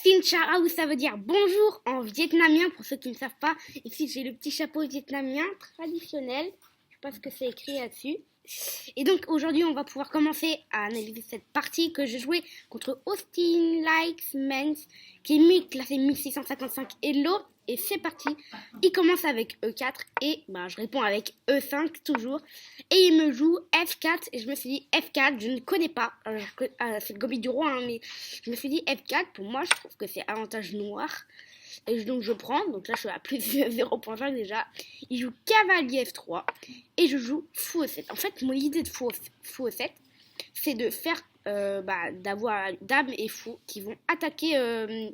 Xin chào, ça veut dire bonjour en vietnamien pour ceux qui ne savent pas. Ici j'ai le petit chapeau vietnamien traditionnel. Je sais pas ce que c'est écrit là-dessus. Et donc aujourd'hui on va pouvoir commencer à analyser cette partie que j'ai jouée contre Austin Likes Mens qui est classé 1655 Hello. Et c'est parti. Il commence avec E4 et je réponds avec E5 toujours. Et il me joue F4 et je me suis dit F4, je ne connais pas. C'est le gambit du roi, mais je me suis dit F4, pour moi je trouve que c'est avantage noir. Et donc je prends, donc là je suis à plus 0.5 déjà. Il joue cavalier F3 et je joue fou E7. En fait mon idée de fou E7 c'est de faire d'avoir dame et fou qui vont attaquer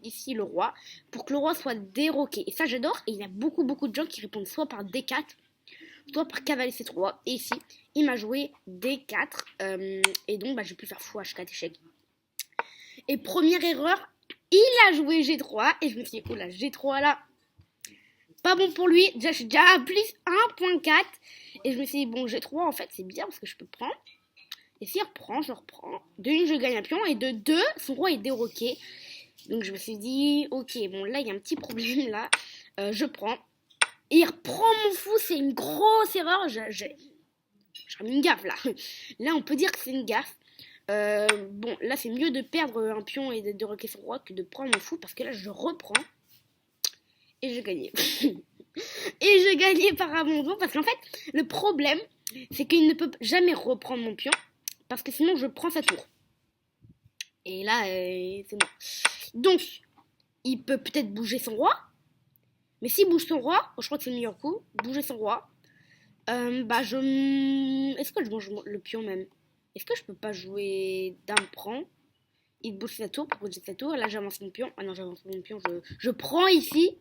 ici le roi pour que le roi soit déroqué. Et ça j'adore. Et il y a beaucoup de gens qui répondent soit par D4 soit par cavalier C3. Et ici il m'a joué D4 et donc je vais plus faire fou H4 échec. Et première erreur, il a joué G3 et je me suis dit oula G3 là pas bon pour lui. Déjà je suis déjà à plus 1.4 et je me suis dit bon G3 en fait c'est bien parce que je peux prendre. Et s'il reprend, je reprends. De une, je gagne un pion. Et de deux, son roi est déroqué. Donc je me suis dit, ok, bon là, il y a un petit problème là. Je prends. Et il reprend mon fou. C'est une grosse erreur. J'ai mis une gaffe là. Là, on peut dire que c'est une gaffe. Bon, là, c'est mieux de perdre un pion et de déroquer son roi que de prendre mon fou. Parce que là, je reprends. Et je gagnais. Et je gagnais par abandon. Parce qu'en fait, le problème, c'est qu'il ne peut jamais reprendre mon pion. Parce que sinon, je prends sa tour. Et là, c'est bon. Donc, il peut peut-être bouger son roi. Mais s'il bouge son roi, je crois que c'est le meilleur coup. Bouger son roi. Est-ce que je mange le pion même? Est-ce que je peux pas jouer dame prend? Il bouge sa tour pour bouger sa tour. Là, j'avance mon pion. Ah non, j'avance mon pion. Je prends ici.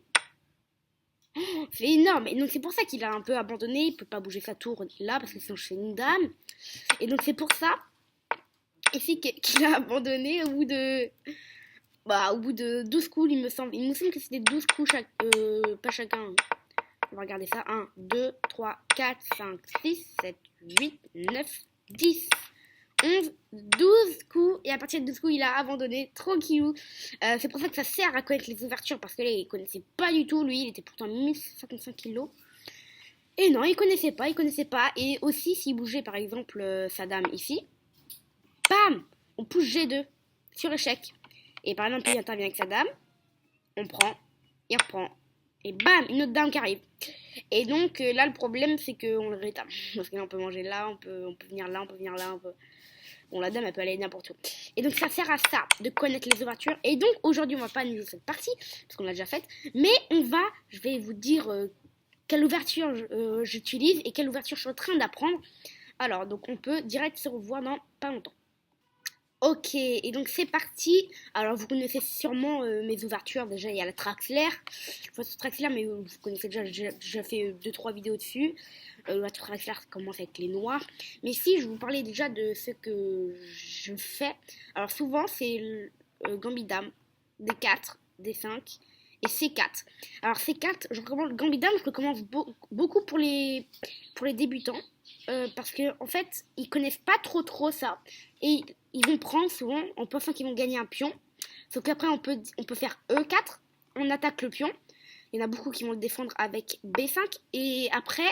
Oh, c'est énorme. Et donc, c'est pour ça qu'il a un peu abandonné. Il peut pas bouger sa tour là parce que sinon, je fais une dame. Et donc, c'est pour ça. Ici qu'il a abandonné au bout de 12 coups, il me semble que c'était 12 coups pas chacun. On va regarder ça. 1, 2, 3, 4, 5, 6, 7, 8, 9, 10, 11, 12 coups. Et à partir de 12 coups, il a abandonné tranquillou. C'est pour ça que ça sert à connaître les ouvertures. Parce que là, il connaissait pas du tout. Lui, il était pourtant 1055 kilos. Et non, il connaissait pas. Et aussi, s'il bougeait par exemple sa dame ici. Bam! On pousse G2 sur échec. Et par exemple, il intervient avec sa dame. On prend, il reprend. Et bam! Une autre dame qui arrive. Et donc là, le problème, c'est qu'on le rétame. Parce que là, on peut manger là, on peut venir là, on peut venir là. Bon, la dame, elle peut aller n'importe où. Et donc, ça sert à ça, de connaître les ouvertures. Et donc, aujourd'hui, on va pas analyser cette partie, parce qu'on l'a déjà faite. Mais je vais vous dire quelle ouverture j'utilise et quelle ouverture je suis en train d'apprendre. Alors, donc, on peut direct se revoir dans pas longtemps. Ok, et donc c'est parti. Alors vous connaissez sûrement mes ouvertures. Déjà il y a la Traxler. Mais vous connaissez déjà, j'ai déjà fait 2-3 vidéos dessus. La Traxler commence avec les noirs. Mais si je vous parlais déjà de ce que je fais. Alors souvent c'est Gambit Dame, D4, D5 et C4. Alors C4, je recommande Gambit Dame, je le recommande beaucoup pour les débutants. Parce que en fait ils connaissent pas trop ça et ils vont prendre souvent en pensant qu'ils vont gagner un pion, sauf qu'après on peut faire E4, on attaque le pion, il y en a beaucoup qui vont le défendre avec B5 et après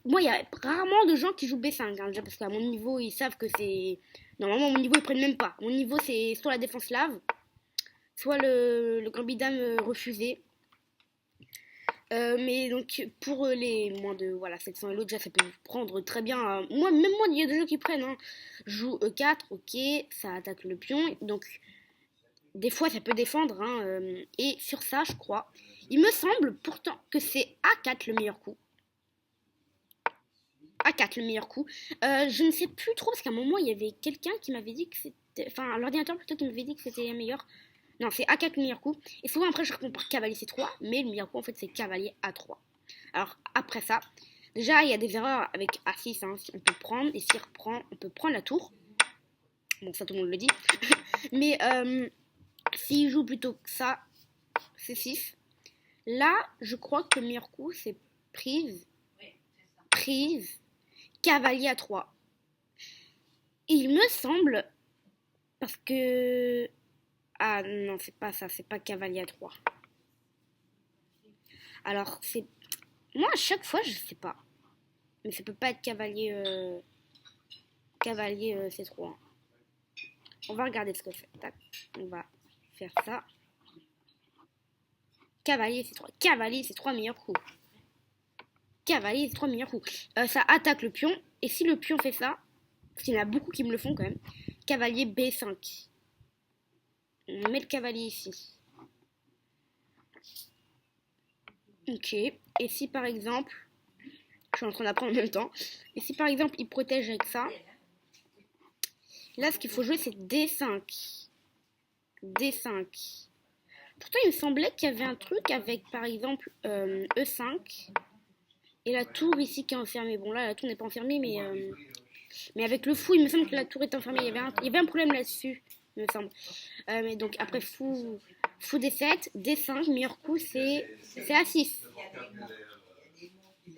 moi il y a rarement de gens qui jouent B5 déjà parce qu'à mon niveau ils savent que c'est normalement mon niveau ils prennent même pas, mon niveau c'est soit la défense lave soit le gambit dame refusé. Mais donc pour les moins de 700 et l'autre déjà ça peut prendre très bien. Moi il y a des jeux qui prennent. Je joue E4, ok, ça attaque le pion. Donc des fois ça peut défendre. Et sur ça je crois. Il me semble pourtant que c'est A4 le meilleur coup. A4 le meilleur coup. Je ne sais plus trop parce qu'à un moment il y avait quelqu'un qui m'avait dit que c'était. Enfin l'ordinateur plutôt qui m'avait dit que c'était le meilleur. Non, c'est A4 le meilleur coup. Et souvent après je réponds par cavalier C3. Mais le meilleur coup en fait c'est cavalier A3. Alors après ça, déjà il y a des erreurs avec A6. On peut prendre. Et s'il reprend, on peut prendre la tour. Bon ça tout le monde le dit. Mais s'il joue plutôt que ça, C6. Là je crois que le meilleur coup c'est prise. Cavalier A3. Et il me semble. Parce que... Ah non, c'est pas ça, c'est pas cavalier A3. Alors, c'est... Moi, à chaque fois, je sais pas. Mais ça peut pas être cavalier, cavalier C3. On va regarder ce que c'est. Tac. On va faire ça. Cavalier C3. Cavalier C3, meilleur coup. Cavalier C3, meilleur coup. Ça attaque le pion. Et si le pion fait ça, parce qu'il y en a beaucoup qui me le font quand même, cavalier B5. On met le cavalier ici. Ok. Et si par exemple, je suis en train d'apprendre en même temps, et si par exemple il protège avec ça, là ce qu'il faut jouer c'est D5. D5. Pourtant il me semblait qu'il y avait un truc avec par exemple E5 et la tour ici qui est enfermée. Bon là la tour n'est pas enfermée mais avec le fou il me semble que la tour est enfermée. Il y avait un problème là-dessus, il me semble. Mais donc après fou D7, D5, meilleur coup c'est A6.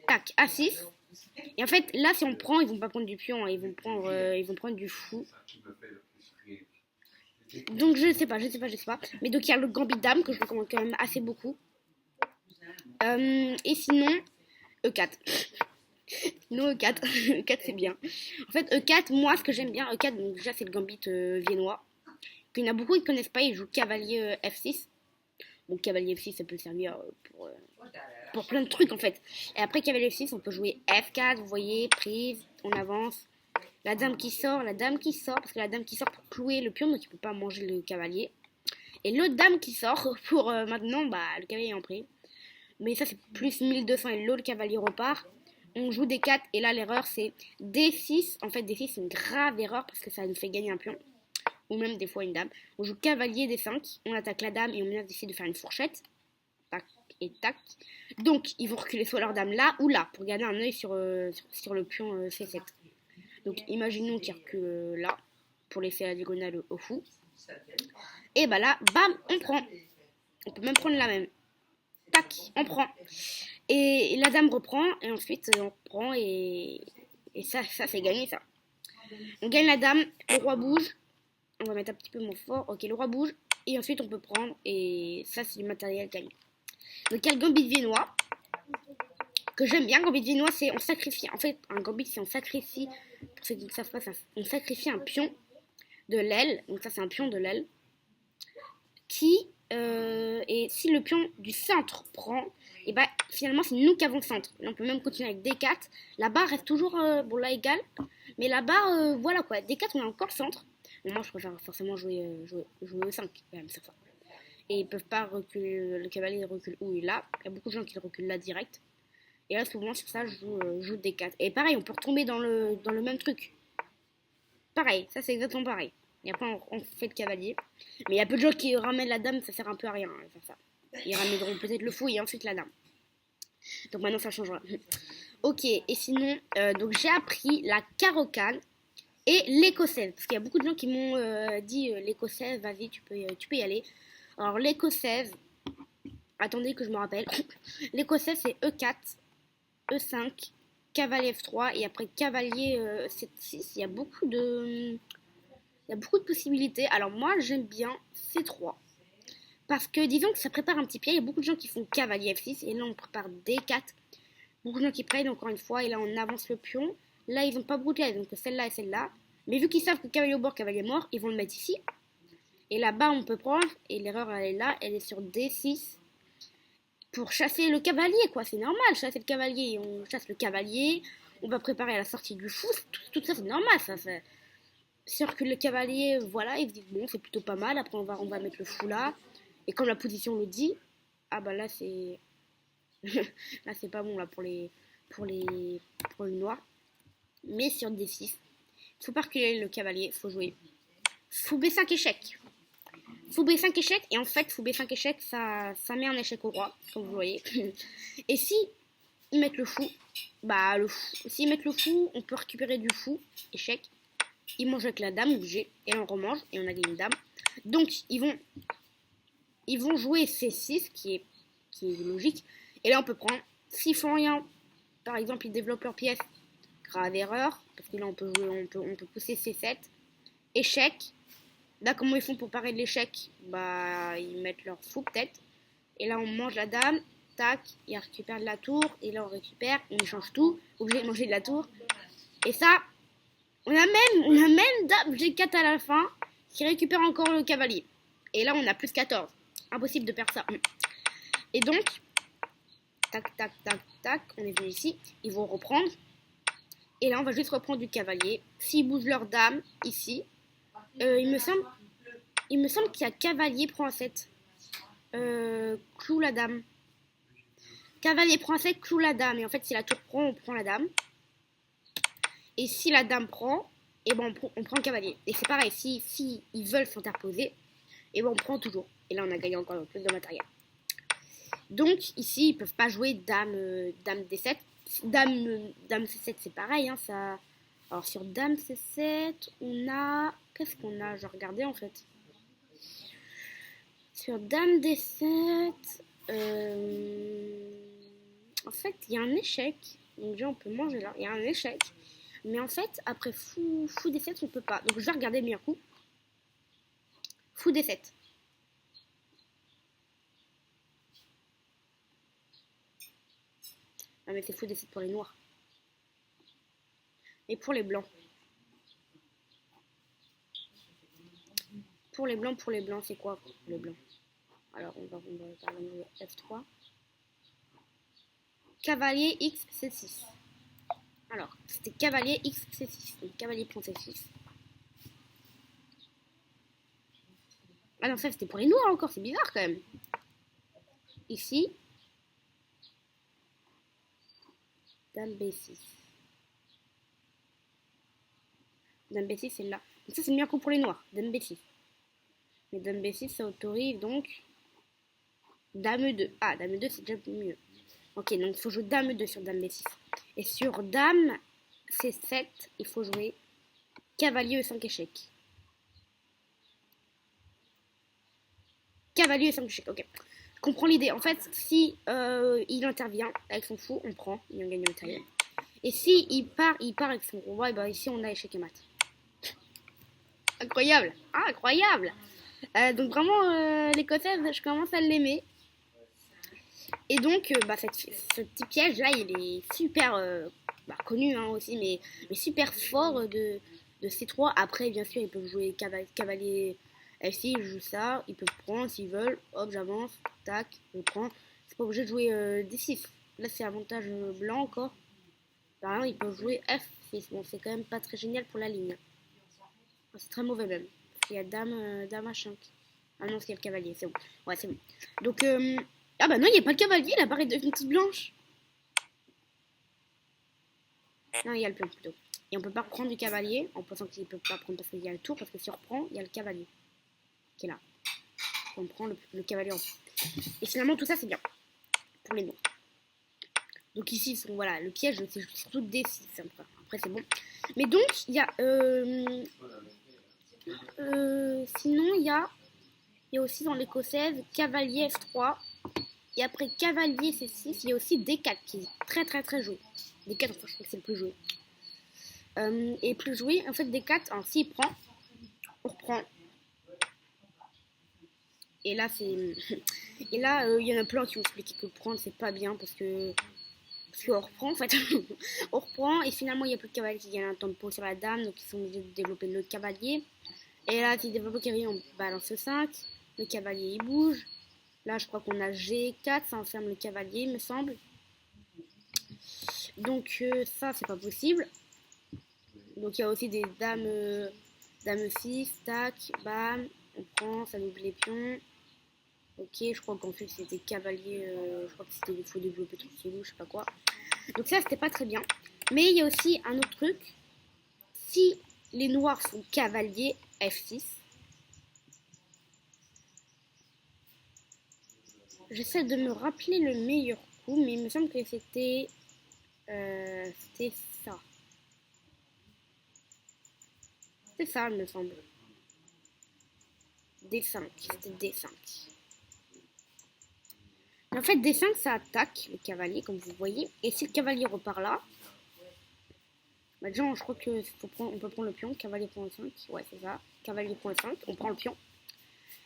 Tac, A6. Et en fait, là, si on prend, ils vont pas prendre du pion, hein, ils vont prendre du fou. Donc je sais pas. Mais donc il y a le gambit dame que je recommande quand même assez beaucoup. Et sinon, E4. Non, E4. E4 c'est bien. En fait, E4, moi ce que j'aime bien, E4, donc déjà c'est le gambit viennois. Il y en a beaucoup qui connaissent pas, ils jouent cavalier F6. Bon, cavalier F6 ça peut servir pour plein de trucs en fait. Et après cavalier F6, on peut jouer F4, vous voyez, prise, on avance. La dame qui sort, parce que la dame qui sort pour clouer le pion, donc il peut pas manger le cavalier. Et l'autre dame qui sort pour maintenant, bah le cavalier est en prise. Mais ça c'est plus 1200 et l'autre cavalier repart. On joue D4 et là l'erreur c'est D6. En fait D6 c'est une grave erreur parce que ça nous fait gagner un pion. Ou même des fois une dame. On joue cavalier D5, on attaque la dame et on vient d'essayer de faire une fourchette. Tac et tac. Donc ils vont reculer soit leur dame là ou là pour garder un œil sur le pion C7. Donc imaginons qu'il recule là pour laisser la diagonale au fou. Et bah là, bam, on prend. On peut même prendre la même. Tac, on prend. Et la dame reprend et ensuite on prend et ça c'est gagné ça. On gagne la dame, le roi bouge. On va mettre un petit peu moins fort. Ok, le roi bouge. Et ensuite, on peut prendre. Et ça, c'est du matériel gagné. Donc, il y a le gambit viennois. Que j'aime bien. Gambit viennois, c'est on sacrifie. En fait, un gambit, c'est on sacrifie. Pour ceux qui ne savent pas, on sacrifie un pion de l'aile. Donc, ça, c'est un pion de l'aile. Et si le pion du centre prend, et bah, finalement, c'est nous qui avons le centre. Et on peut même continuer avec D4. La barre reste toujours, bon, là, égale. Mais la barre, voilà quoi. D4, on a encore le centre. Bon, moi, je préfère forcément jouer au 5, quand même, sur ça. Et ils peuvent pas reculer, le cavalier recule où il est là. Il y a beaucoup de gens qui le reculent là direct. Et là, souvent, sur ça, je joue D4. Et pareil, on peut retomber dans le même truc. Pareil, ça, c'est exactement pareil. Et après, on fait le cavalier. Mais il y a peu de gens qui ramènent la dame, ça sert un peu à rien, hein, faire ça. Ils ramèneront peut-être le fou et ensuite la dame. Donc maintenant, ça changera. Ok, et sinon, donc j'ai appris la carocane. Et l'écossaise, parce qu'il y a beaucoup de gens qui m'ont dit l'écossaise, vas-y, tu peux y aller. Alors l'écossaise, attendez que je me rappelle. L'écossaise c'est E4, E5, cavalier F3 et après cavalier 7-6. Il y a beaucoup de possibilités. Alors moi j'aime bien C3. Parce que disons que ça prépare un petit pied. Il y a beaucoup de gens qui font cavalier F6 et là on prépare D4. Beaucoup de gens qui prennent encore une fois et là on avance le pion. Là, ils n'ont pas beaucoup de pièces, donc celle-là et celle-là. Mais vu qu'ils savent que cavalier au bord, cavalier mort, ils vont le mettre ici. Et là-bas, on peut prendre, et l'erreur, elle est là, elle est sur D6. Pour chasser le cavalier, quoi, c'est normal, chasser le cavalier. On chasse le cavalier, on va préparer la sortie du fou, tout ça, c'est normal, ça. Sûr que le cavalier, voilà, il se dit, bon, c'est plutôt pas mal, après on va mettre le fou là. Et comme la position le dit, ah bah là, c'est... là, c'est pas bon, là, pour les noirs. Mais sur D6, il faut pas reculer le cavalier, il faut jouer fou B5 échec. Fou B5 échec, et en fait, fou B5 échec, ça met un échec au roi, comme vous voyez. Et si ils mettent le fou, bah s'ils mettent le fou, on peut récupérer du fou, échec. Ils mangent avec la dame, obligé, et on remange, et on a gagné une dame. Donc, ils vont jouer C6, qui est logique, et là on peut prendre, s'ils font rien, par exemple, ils développent leur pièce, grave erreur, parce que là on peut pousser C7, échec, Là, comment ils font pour parer de l'échec? Bah, ils mettent leur fou peut-être. Et là, on mange la dame. Tac, ils récupèrent de la tour. Et là, on récupère, on change tout. Obligé de manger de la tour. Et ça, on a même dame G4 à la fin qui récupère encore le cavalier. Et là, on a plus 14. Impossible de perdre ça. Et donc, tac, tac, tac, tac, on est venu ici. Ils vont reprendre. Et là, on va juste reprendre du cavalier. S'ils bougent leur dame, ici, il me semble qu'il y a cavalier prend un 7. Cloue la dame. Cavalier prend un 7, cloue la dame. Et en fait, si la tour prend, on prend la dame. Et si la dame prend, et ben on prend le cavalier. Et c'est pareil, si ils veulent s'interposer, et ben on prend toujours. Et là, on a gagné encore plus de matériel. Donc, ici, ils peuvent pas jouer dame D7. Dame C7, c'est pareil. Hein, ça... Alors, sur dame C7, on a... Qu'est-ce qu'on a? Je regardais, en fait. Sur dame D7... En fait, il y a un échec. Donc, déjà, on peut manger là. Il y a un échec. Mais en fait, après fou D7, on peut pas. Donc, je vais regarder le meilleur coup. Fou D7. Ah mais c'est fou D7 pour les noirs. Et pour les blancs. Pour les blancs, c'est quoi pour les blancs? Alors on va parler de F3. Cavalier X C6. Alors, c'était cavalier X C6. Donc cavalier prend C6. Ah non, ça c'était pour les noirs encore, c'est bizarre quand même. Ici. Dame B6. Dame B6, c'est là. Donc ça, c'est le meilleur coup pour les noirs. Dame B6. Mais Dame B6, ça autorise donc Dame 2. Ah, Dame 2, c'est déjà mieux. Ok, donc il faut jouer Dame 2 sur Dame B6. Et sur Dame C7, il faut jouer Cavalier E5 échec. Cavalier E5 échec, ok. Je comprends l'idée. En fait, si il intervient avec son fou, on prend. Il gagne le matériel. Et si il part avec son roi, et ben ici on a échec et mat. Incroyable. Ah, incroyable. Donc vraiment, l'écossaise, je commence à l'aimer. Et donc, ce petit piège là, il est super connu hein, aussi, mais super fort de C3. Après, bien sûr, ils peuvent jouer cavalier F6, ils jouent ça, ils peuvent prendre s'ils veulent. Hop, j'avance, tac, je prends. C'est pas obligé de jouer D6. Là, c'est avantage blanc encore. Par exemple, ils peuvent jouer F6. Bon, c'est quand même pas très génial pour la ligne. C'est très mauvais même. Parce qu'il y a dame H5. Ah non, c'est le cavalier, c'est bon. Ouais, c'est bon. Donc, ah bah non, il n'y a pas le cavalier, il apparaît devenu toute blanche. Non, il y a le pion plutôt. Et on peut pas reprendre du cavalier en pensant qu'il peut pas prendre parce qu'il y a le tour. Parce que si on reprend, il y a le cavalier qui est là. On prend le cavalier en plus. Et finalement, tout ça, c'est bien. Pour les noirs. Donc ici, voilà, le piège, c'est surtout D6. Après, c'est bon. Mais donc, il y a... sinon, il y a aussi dans l'écossaise cavalier F3. Et après cavalier C6, il y a aussi D4 qui est très très très joué. D4, enfin, je crois que c'est le plus joué. Et plus joué, en fait, D4, alors s'il prend, on reprend. Et là, et là, il y en a plein qui ont expliqué que prendre, c'est pas bien parce qu'on reprend, en fait. On reprend, et finalement, il n'y a plus de cavalier qui gagne un tempo sur la dame, donc ils sont obligés de développer le cavalier. Et là, s'ils développent le cavalier, on balance le 5. Le cavalier, il bouge. Là, je crois qu'on a G4, ça enferme le cavalier, il me semble. Donc, ça, c'est pas possible. Donc, il y a aussi des dames 6, tac, bam, on prend, ça double les pions. Ok, je crois qu'ensuite, c'était cavalier, je crois que c'était il faut développer tout ce je sais pas quoi. Donc, ça, c'était pas très bien. Mais il y a aussi un autre truc. Si les noirs sont cavalier F6, j'essaie de me rappeler le meilleur coup, mais il me semble que c'était ça. C'est ça, il me semble. D5, c'était D5. Mais en fait, D5, ça attaque le cavalier, comme vous voyez. Et si le cavalier repart là, Bah, déjà, je crois que on peut prendre le pion, cavalier pour le 5. Ouais, c'est ça. Cavalier pour le 5, on prend le pion.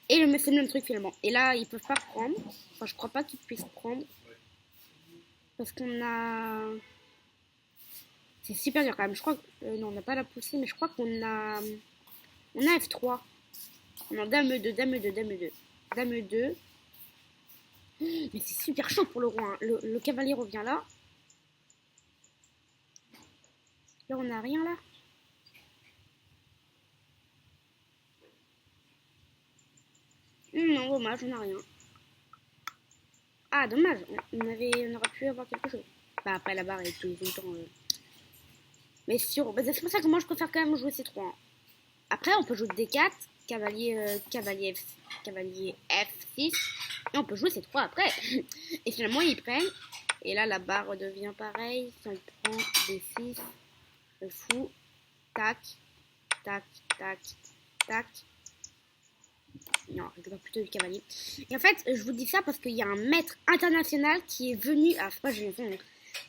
Et c'est le même truc finalement. Et là, ils peuvent pas prendre. Enfin, je crois pas qu'ils puissent prendre. Parce qu'on a... C'est super dur quand même. Je crois que... non, on n'a pas la poussée, mais je crois qu'on a... On a F3. On a dame 2, dame 2, dame 2. Dame 2. Mais c'est super chaud pour le roi. Hein. Le cavalier revient là. Là, on n'a rien là. Non, dommage, on n'a rien. Ah, dommage. On aurait pu avoir quelque chose. Bah, après, la barre est tout le temps... Mais bah, c'est pour ça que moi, je préfère quand même jouer C3. Hein. Après, on peut jouer D4, cavalier F6. Et on peut jouer C3 après. Et finalement, ils prennent. Et là, la barre devient pareille. Si on prend D6, le fou. Tac, tac, tac, tac. Non, je dois plutôt le cavalier. Et en fait, je vous dis ça parce qu'il y a un maître international qui est venu... Ah, c'est pas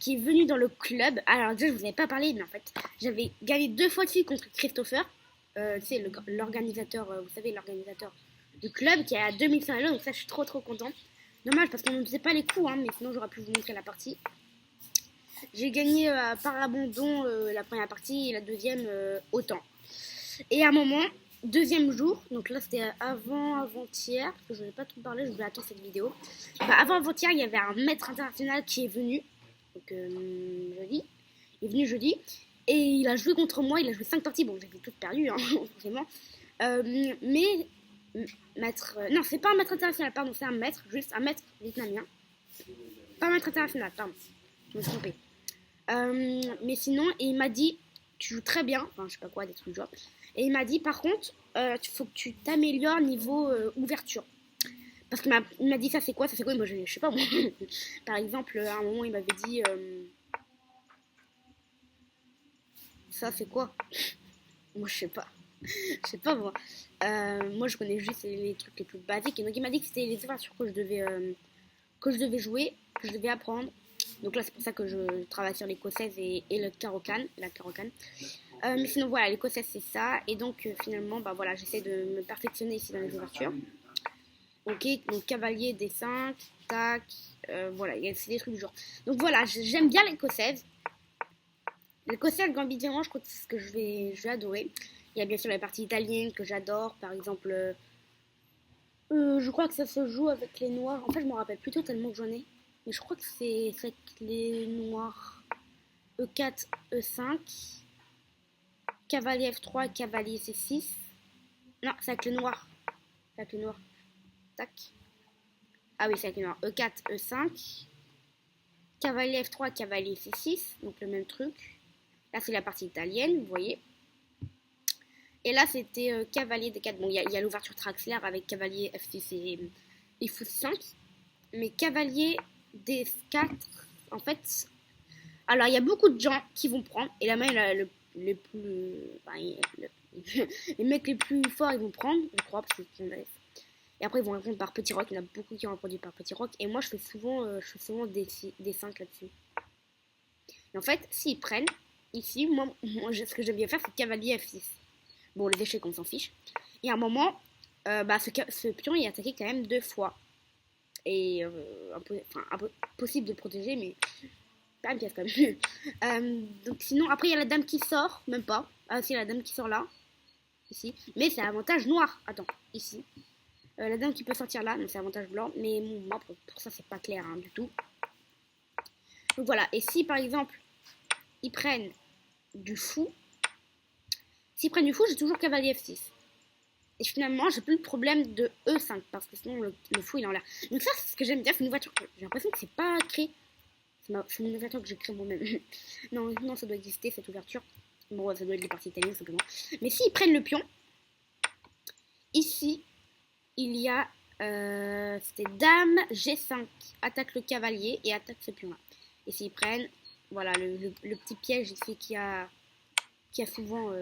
qui est venu dans le club. Alors déjà, je vous avais pas parlé, mais en fait, j'avais gagné 2 fois de suite contre Christopher. C'est l'organisateur, vous savez, l'organisateur du club qui est à 2100 euros. Donc ça, je suis trop contente. Dommage parce qu'on ne faisait pas les coups, hein, mais sinon j'aurais pu vous montrer la partie. J'ai gagné par abandon la première partie et la deuxième autant. Et à un moment, deuxième jour, donc là c'était avant-hier, parce que je n'ai pas trop parlé, je voulais attendre cette vidéo. Bah, avant-hier, il y avait un maître international qui est venu, donc jeudi, il est venu jeudi, et il a joué contre moi, il a joué 5 parties, bon j'ai toutes perdu, hein, forcément. Mais, maître, non c'est pas un maître international, pardon, c'est un maître, juste un maître vietnamien. Pas un maître international, pardon, je me suis trompée. Mais sinon, et il m'a dit, tu joues très bien, enfin je sais pas quoi, des trucs du genre. Et il m'a dit, par contre, il faut que tu t'améliores niveau ouverture. Parce qu'il m'a dit, ça c'est quoi, moi je sais pas moi. Par exemple, à un moment il m'avait dit, ça c'est quoi. Moi je sais pas. Je sais pas moi. Moi je connais juste les trucs les plus basiques. Et donc il m'a dit que c'était les ouvertures que je devais jouer, que je devais apprendre. Donc là c'est pour ça que je travaille sur l'écossaise et le carocane, la carocane. Mais sinon voilà, l'écossaise c'est ça. Et donc finalement bah voilà, j'essaie de me perfectionner ici dans les ouvertures. Ok, donc cavalier, D5, tac, voilà, c'est des trucs du genre. Donc voilà, j'aime bien l'écossaise. L'écossaise Gambit Diamant, je crois que c'est ce que je vais adorer. Il y a bien sûr la partie italienne que j'adore, par exemple. Je crois que ça se joue avec les noirs. En fait, je me rappelle plutôt tellement que j'en ai. Mais je crois que c'est avec les noirs. E4, E5. Cavalier F3, cavalier C6. Non, c'est avec les noirs. C'est avec les noirs. Tac. Ah oui, c'est avec les noirs. E4, E5. Cavalier F3, cavalier C6. Donc le même truc. Là, c'est la partie italienne, vous voyez. Et là, c'était cavalier D4. Bon, il y a l'ouverture Traxler avec cavalier F6 et fou 5. Mais cavalier D4, en fait... Alors, il y a beaucoup de gens qui vont prendre. Et la main, les plus... Enfin, les mecs les plus forts, ils vont prendre, je crois, parce qu'ils laissent. Et après, ils vont répondre par petit roc. Il y en a beaucoup qui ont répondu par petit roc. Et moi, je fais souvent des 5 là-dessus. Et en fait, s'ils prennent, ici, moi ce que j'aime bien faire, c'est cavalier F6. Bon, les échecs, on s'en fiche. Et à un moment, ce pion, il est attaqué quand même 2 fois. Et un peu possible de le protéger, mais pas une pièce quand même. Donc sinon, après, il y a la dame qui sort, même pas. Ah, si, la dame qui sort là. Ici. Mais c'est avantage noir. Attends, ici. La dame qui peut sortir là, donc c'est avantage blanc. Mais moi, pour ça, c'est pas clair hein, du tout. Donc voilà. Et si, par exemple, ils prennent du fou. S'ils prennent du fou, j'ai toujours cavalier F6. Et finalement, j'ai plus le problème de E5, parce que sinon, le fou, il est en l'air. Donc ça, c'est ce que j'aime bien, c'est une ouverture. J'ai l'impression que c'est pas créé. C'est une ouverture que j'ai créée moi-même. non, ça doit exister, cette ouverture. Bon, ça doit être les parties italiennes, simplement. Mais s'ils prennent le pion, ici, il y a... c'était dame G5. Attaque le cavalier et attaque ce pion-là. Et s'ils prennent, voilà, le petit piège ici qui a souvent...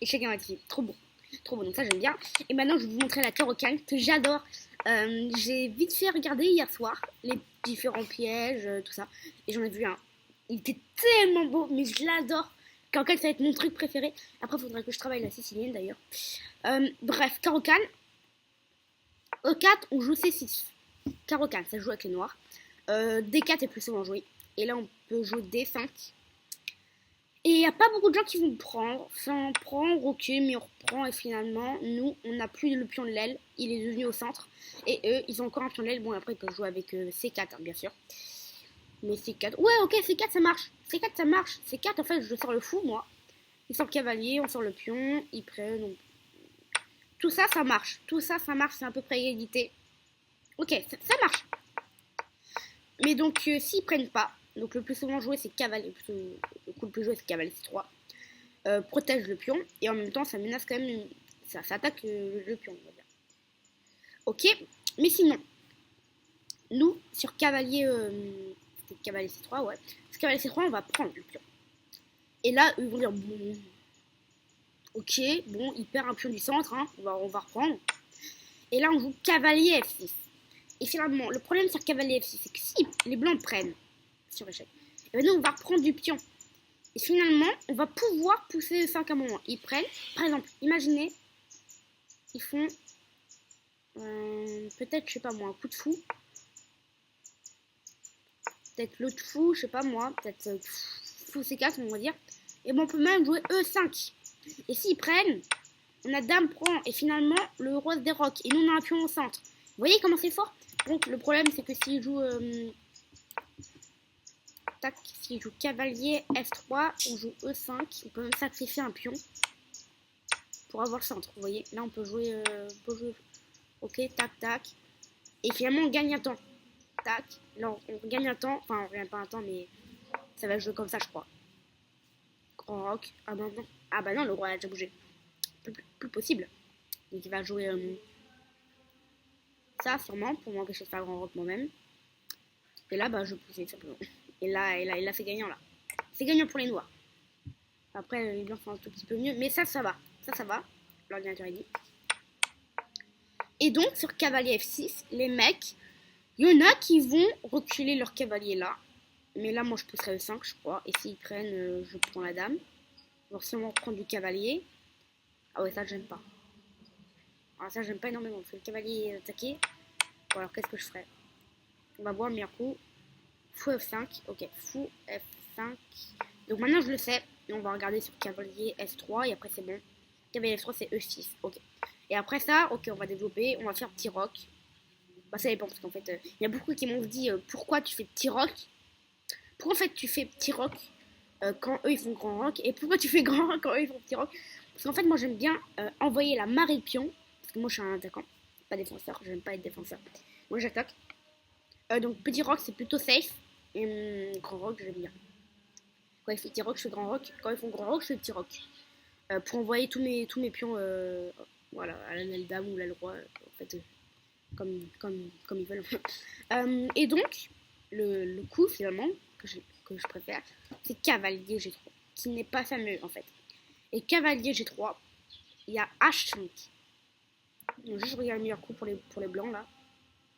échec inventif, trop bon, donc ça j'aime bien. Et maintenant je vais vous montrer la carocane que j'adore. J'ai vite fait regarder hier soir les différents pièges, tout ça, et j'en ai vu un Il était tellement beau, mais je l'adore. Caro-Can, ça va être mon truc préféré. Après, il faudrait que je travaille la sicilienne d'ailleurs. Bref, Caro-Can. E4, on joue C6. Caro-Can, ça joue avec les noirs. D4 est plus souvent joué. Et là, on peut jouer D5. Et il n'y a pas beaucoup de gens qui vont prendre. Enfin, prendre, ok, mais on reprend. Et finalement, nous, on n'a plus le pion de l'aile. Il est devenu au centre. Et eux, ils ont encore un pion de l'aile. Bon, après, ils peuvent jouer avec C4, hein, bien sûr. Mais C4. Ouais, ok, C4, ça marche. C4, ça marche. C4, en fait, je sors le fou, moi. Il sort le cavalier, on sort le pion. Ils prennent. Donc... Tout ça, ça marche. Tout ça, ça marche. C'est à peu près égalité. Ok, ça marche. Mais donc, s'ils prennent pas, donc le plus souvent joué, c'est cavalier. Le coup le plus joué, c'est cavalier C3. Protège le pion. Et en même temps, ça menace quand même. Ça attaque le pion, on va dire. Ok, mais sinon, nous, sur cavalier. C'était cavalier C3, ouais. Sur cavalier C3, on va prendre le pion. Et là, ils vont dire bon. Ok, bon, il perd un pion du centre, hein, on va reprendre. Et là, on joue cavalier F6. Et finalement, le problème sur cavalier F6, c'est que si les blancs prennent sur échec, et bien nous, on va reprendre du pion. Et finalement, on va pouvoir pousser le 5 à un moment. Ils prennent, par exemple, imaginez, ils font peut-être, je sais pas moi, un coup de fou. Peut-être l'autre fou, je sais pas moi, peut-être fou C4, on va dire. Et bon, on peut même jouer E5. Et s'ils prennent, on a dame prend, et finalement, le roi se déroque. Et nous, on a un pion au centre. Vous voyez comment c'est fort? Donc, le problème, c'est que s'il joue... tac, s'il joue cavalier F3, on joue E5. On peut même sacrifier un pion pour avoir le centre. Vous voyez? Là, on peut jouer... ok, tac, tac. Et finalement, on gagne un temps. Tac. Là, on gagne un temps. Enfin, on gagne pas un temps, mais ça va jouer comme ça, je crois. Grand roc. Ah non, non. Ah bah non, le roi a déjà bougé. Plus possible. Donc, il va jouer... ça sûrement pour m'empêcher de faire grand rock moi-même. Et là, bah, je poussais simplement. Et là, c'est gagnant là. C'est gagnant pour les noirs. Après, les blancs font un tout petit peu mieux, mais ça va. Ça va. L'ordinateur est dit. Et donc, sur cavalier F6, les mecs, il y en a qui vont reculer leur cavalier là. Mais là, moi, je pousserai le 5, je crois. Et s'ils prennent, je prends la dame. Forcément, prendre du cavalier. Ah ouais, ça, j'aime pas. Alors ça, j'aime pas énormément. Parce que le cavalier est attaqué. Bon, alors, qu'est-ce que je ferais? On va voir le meilleur coup. Fou F5. Ok, fou F5. Donc maintenant, je le sais. Et on va regarder sur cavalier F3. Et après, c'est bon. Cavalier F3, c'est E6. Ok. Et après ça, ok, on va développer. On va faire petit roc. Bah, ça dépend. Parce qu'en fait, il y a beaucoup qui m'ont dit pourquoi tu fais petit roc? Pourquoi en fait tu fais petit roc quand eux ils font grand roc? Et pourquoi tu fais grand roc quand eux ils font petit roc? Parce qu'en fait, moi j'aime bien envoyer la marée de pion. Parce que moi je suis un attaquant, pas défenseur. J'aime pas être défenseur. Moi j'attaque. Donc petit roc c'est plutôt safe. Et grand roc j'aime bien. Quand ils font petit roc, je fais grand roc. Quand ils font grand roc, je fais petit roc. Pour envoyer tous mes pions voilà, à l'aile dame ou l'aile roi. En fait, comme ils veulent. Et donc, le coup finalement que je préfère, c'est cavalier G3. Qui n'est pas fameux en fait. Et cavalier G3, il y a H5. Donc, juste regarde le meilleur coup pour les blancs là.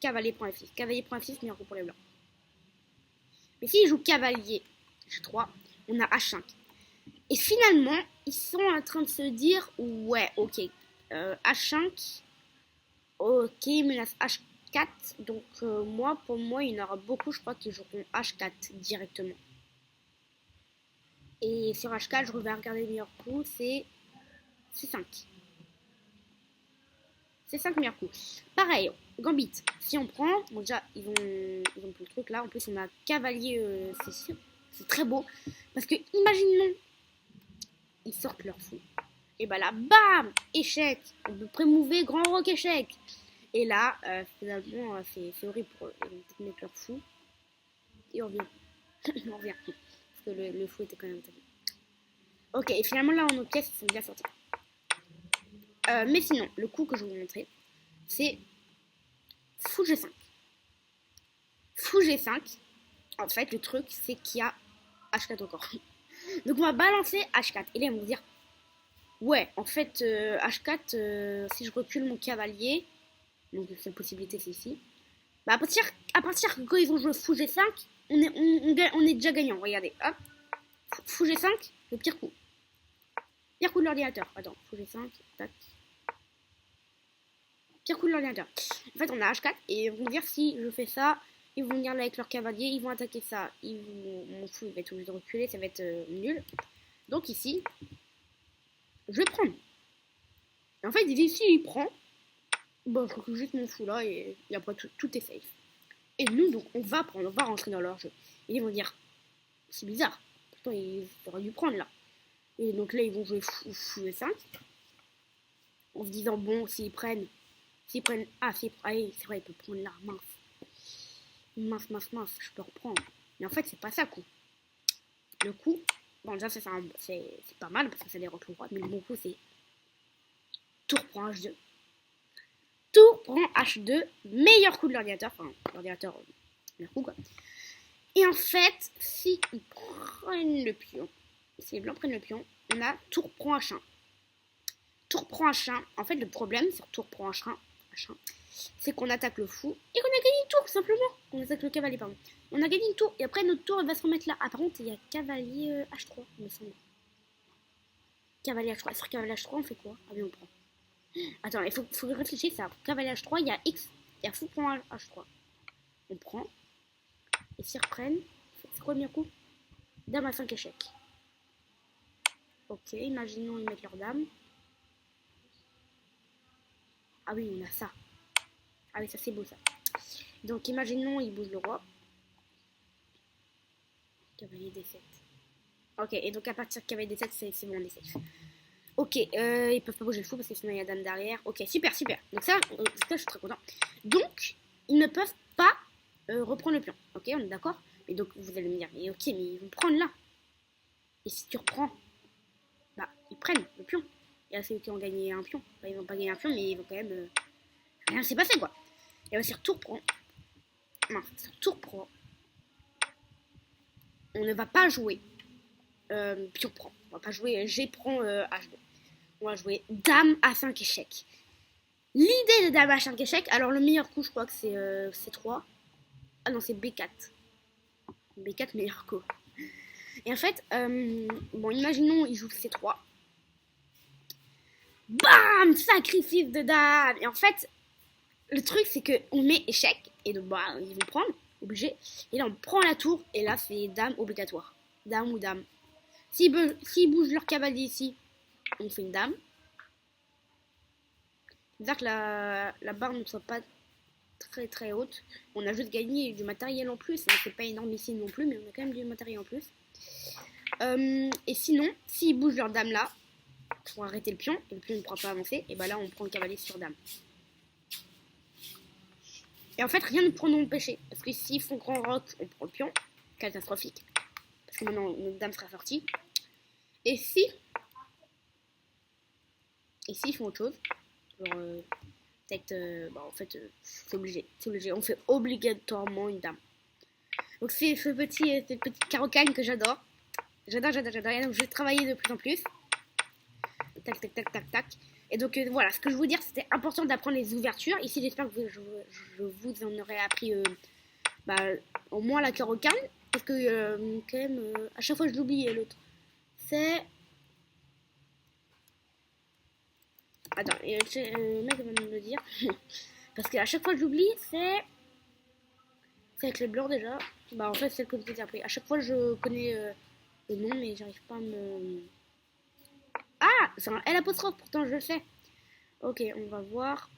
Cavalier prend F6. Cavalier prend F6, meilleur coup pour les blancs. Mais s'ils jouent cavalier G3, on a H5. Et finalement, ils sont en train de se dire ouais, ok, H5, ok, menace H4. Donc pour moi, il y en aura beaucoup, je crois, qui joueront H4 directement. Et sur H4, je vais regarder le meilleur coup, c'est C5. C5 meilleur coup. Pareil, Gambit, si on prend, bon déjà, ils ont plus le truc là, en plus on a cavalier C6, c'est très beau, parce que imaginons, ils sortent leur fou. Et bah là, bam, échec, on peut prémouver grand roc échec. Et là, finalement, c'est horrible pour eux, ils vont peut-être mettre leur fou. Et on revient. On revient. Parce que le fou était quand même terrible. Ok, et finalement là, on pièces sont bien sortis. Mais sinon, le coup que je vais vous montrer, c'est fou G5. Fou G5, en fait, le truc, c'est qu'il y a H4 encore. Donc on va balancer H4. Et là, ils vont dire, ouais, en fait, H4, si je recule mon cavalier, donc cette possibilité, c'est ici. Bah, à partir quand ils vont jouer fou G5, on est déjà gagnant. Regardez, hop. Fou G5, le pire coup. Pire coup de l'ordinateur. Attends, fou G5, tac. Pire coup de l'ordinateur. En fait, on a H4 et ils vont dire si je fais ça, ils vont venir là avec leur cavalier, ils vont attaquer ça. Mon fou il va être obligé de reculer, ça va être nul. Donc ici, je vais prendre. Et en fait, ici, il prend. Bon, je recule juste mon fou là et après tout est safe. Et nous, donc, on va prendre, on va rentrer dans leur jeu. Et ils vont dire, c'est bizarre. Pourtant, ils auraient dû prendre là. Et donc là, ils vont jouer fou et 5. En se disant, bon, s'ils prennent. Ah, c'est vrai, ils peuvent prendre là, mince, je peux reprendre. Mais en fait, c'est pas ça, coup. Le coup, bon, déjà, c'est pas mal parce que ça déroque le roi. Mais le bon coup, c'est tour prend H2. Tour prend H2, meilleur coup de l'ordinateur. Enfin, l'ordinateur, meilleur coup, quoi. Et en fait, si ils prennent le pion, si les blancs prennent le pion, on a tour prend H1. Tour prend H1. En fait, le problème sur tour prend H1, c'est qu'on attaque le fou et qu'on a gagné une tour, simplement. On attaque le cavalier, pardon. On a gagné une tour et après notre tour, elle va se remettre là. Ah, par contre, il y a cavalier H3, il me semble. Cavalier H3. Sur cavalier H3, on fait quoi? Ah oui, on prend. Attends, il faut réfléchir ça. Cavalier H3, il y a X, il y a fou prend H3. On prend. Et s'ils reprennent, c'est quoi le meilleur coup? Dame à 5 échecs. Ok, imaginons ils mettent leur dame. Ah oui, on a ça. Ah oui, ça c'est beau ça. Donc imaginons ils bougent le roi. Cavalier D7. Ok, et donc à partir de cavalier D7, c'est bon, on est safe. Ok, ils peuvent pas bouger le fou parce que sinon il y a dame derrière. Ok, super. Donc ça, je suis très content. Donc, ils ne peuvent pas reprendre le pion. Ok, on est d'accord? Et donc vous allez me dire, mais ok, mais ils vont prendre là. Et si tu reprends, bah, ils prennent le pion. Et là, c'est eux qui ont gagné un pion. Enfin, ils vont pas gagner un pion, mais ils vont quand même... Rien s'est passé, quoi. Et là, sur tour prend... Non, sur tour prend... On ne va pas jouer pion prend. On va pas jouer G prend H2. On va jouer dame à 5 échecs. L'idée de dame à 5 échecs, alors le meilleur coup, je crois que c'est C3. Ah non, c'est B4. B4, meilleur coup. Et en fait, bon, imaginons, il joue C3. Bam! Sacrifice de dame! Et en fait, le truc, c'est qu'on met échec. Et donc, bah, ils vont prendre, obligé. Et là, on prend la tour. Et là, c'est dame obligatoire. Dame ou dame. S'ils bougent leur cavalier ici, on fait une dame. C'est-à-dire que la barre ne soit pas très haute. On a juste gagné du matériel en plus. Hein. C'est pas énorme ici non plus, mais on a quand même du matériel en plus. Et sinon, s'ils bougent leur dame là, pour arrêter le pion, et le pion ne pourra pas avancer, et bah là on prend le cavalier sur dame. Et en fait, rien ne pourra nous empêcher. Parce que s'ils font grand roc, on prend le pion. Catastrophique. Parce que maintenant notre dame sera sortie. Et si ils font autre chose, genre peut-être, bah en fait, c'est obligé. On fait obligatoirement une dame. Donc c'est cette petite carocane que j'adore. J'adore. Et donc je vais travailler de plus en plus. Tac. Et donc voilà, ce que je veux dire, c'était important d'apprendre les ouvertures. Ici, j'espère que je vous en aurai appris bah, au moins la carocane. Parce que quand même, à chaque fois je l'oublie l'autre. C'est... Attends, le mec va me le dire. Parce qu'à chaque fois je l'oublie, c'est avec les blancs déjà. Bah en fait, c'est le que je vous ai appris. À chaque fois je connais le nom, mais j'arrive pas à me... Ah, c'est un L apostrophe, pourtant je le sais. Ok, on va voir.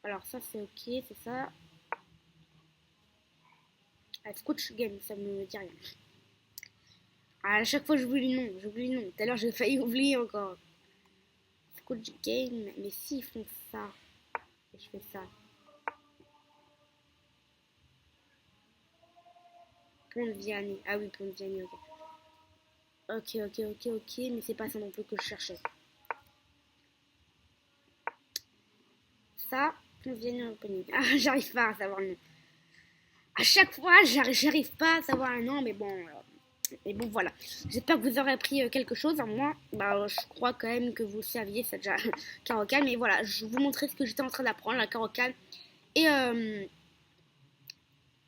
Alors ça c'est ok, c'est ça. Ah, Scotch Game, ça me dit rien. Ah, à chaque fois j'oublie le nom. Tout à l'heure j'ai failli oublier encore. Scotch Game, mais s'ils font ça, et je fais ça. Ponziani, ah oui, Ponziani, ok. Ok, mais c'est pas ça non plus que je cherchais. Ça, Ponziani, ah, j'arrive pas à savoir le nom. À chaque fois, j'arrive pas à savoir un nom, mais bon, voilà. J'espère que vous aurez appris quelque chose. Moi, bah, je crois quand même que vous saviez, c'est déjà carocane, mais voilà, je vous montrer ce que j'étais en train d'apprendre, la carocane. Et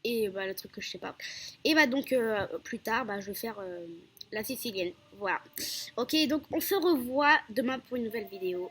Et bah, le truc que je sais pas. Et bah, donc, plus tard, bah, je vais faire la sicilienne. Voilà. Ok, donc on se revoit demain pour une nouvelle vidéo.